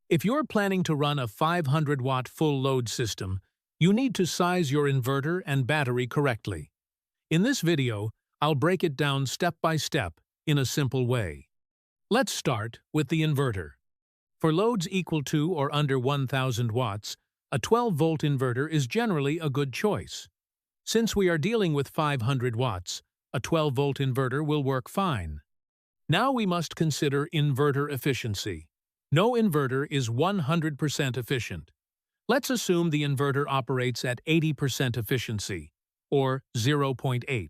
If you're planning to run a 500-watt full load system, you need to size your inverter and battery correctly. In this video, I'll break it down step by step in a simple way. Let's start with the inverter. For loads equal to or under 1000 watts, a 12-volt inverter is generally a good choice. Since we are dealing with 500 watts, a 12-volt inverter will work fine. Now we must consider inverter efficiency. No inverter is 100% efficient. Let's assume the inverter operates at 80% efficiency, or 0.8.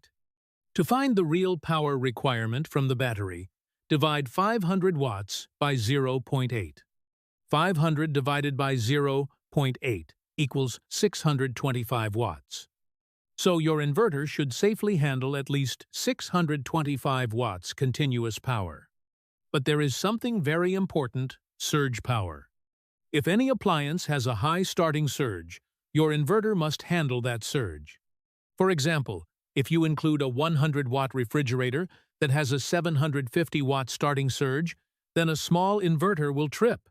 To find the real power requirement from the battery, divide 500 watts by 0.8. 500 divided by 0.8 equals 625 watts. So your inverter should safely handle at least 625 watts continuous power. But there is something very important: surge power. If any appliance has a high starting surge, your inverter must handle that surge. For example, if you include a 100-watt refrigerator that has a 750-watt starting surge, then a small inverter will trip.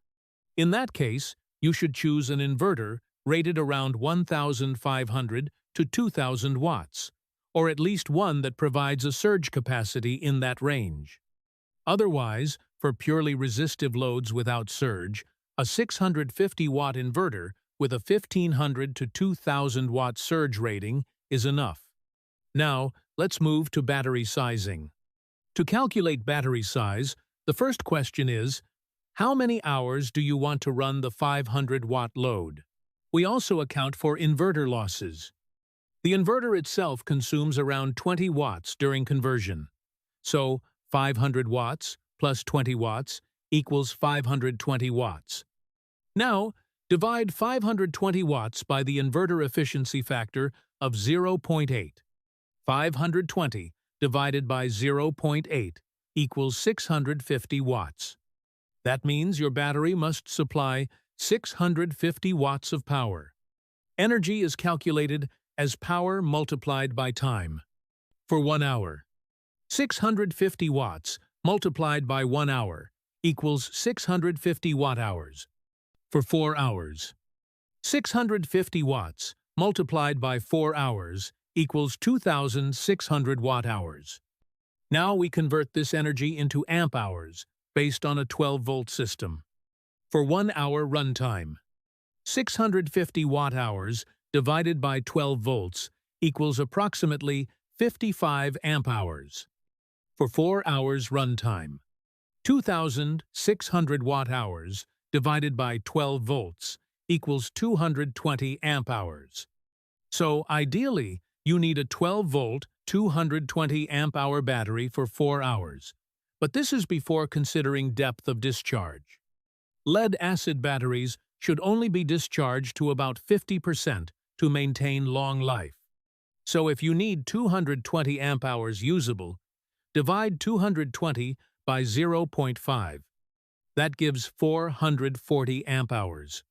In that case, you should choose an inverter rated around 1,500 to 2,000 watts, or at least one that provides a surge capacity in that range. Otherwise, for purely resistive loads without surge, a 650-watt inverter with a 1,500 to 2,000-watt surge rating is enough. Now, let's move to battery sizing. To calculate battery size, the first question is, how many hours do you want to run the 500-watt load? We also account for inverter losses. The inverter itself consumes around 20 watts during conversion. So, 500 watts plus 20 watts equals 520 watts. Now, divide 520 watts by the inverter efficiency factor of 0.8. 520 divided by 0.8 equals 650 watts. That means your battery must supply 650 watts of power. Energy is calculated as power multiplied by time. For 1 hour, 650 watts multiplied by 1 hour equals 650 watt-hours. For 4 hours, 650 watts multiplied by 4 hours equals 2,600 watt-hours. Now we convert this energy into amp-hours based on a 12-volt system. For 1 hour runtime, 650 watt-hours divided by 12 volts equals approximately 55 amp-hours. For 4 hours runtime, 2,600 watt-hours divided by 12 volts equals 220 amp-hours. So, ideally, you need a 12-volt, 220 amp-hour battery for 4 hours. But this is before considering depth of discharge. Lead-acid batteries should only be discharged to about 50% to maintain long life. So if you need 220 amp-hours usable, divide 220 by 0.5. That gives 440 amp-hours.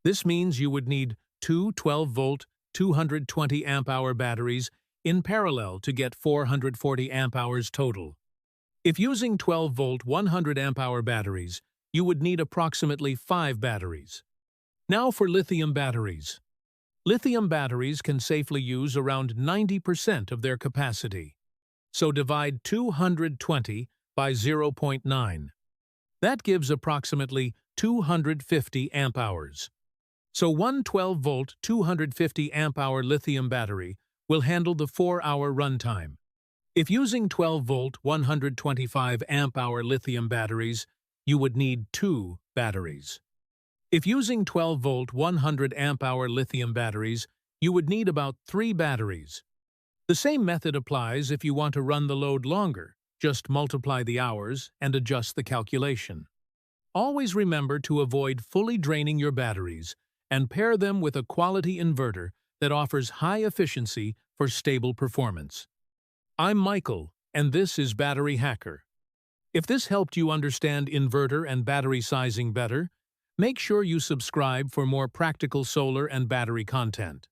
This means you would need two 12-volt, 220 amp-hour batteries in parallel to get 440 amp-hours total. If using 12-volt, 100 amp-hour batteries, you would need approximately 5 batteries. Now for lithium batteries. Lithium batteries can safely use around 90% of their capacity. So divide 220 by 0.9. That gives approximately 250 amp-hours. So one 12-volt, 250 amp-hour lithium battery will handle the 4-hour runtime. If using 12-volt, 125 amp-hour lithium batteries, you would need 2 batteries. If using 12-volt, 100 amp-hour lithium batteries, you would need about 3 batteries. The same method applies if you want to run the load longer. Just multiply the hours and adjust the calculation. Always remember to avoid fully draining your batteries and pair them with a quality inverter that offers high efficiency for stable performance. I'm Michael, and this is Battery Hacker. If this helped you understand inverter and battery sizing better, make sure you subscribe for more practical solar and battery content.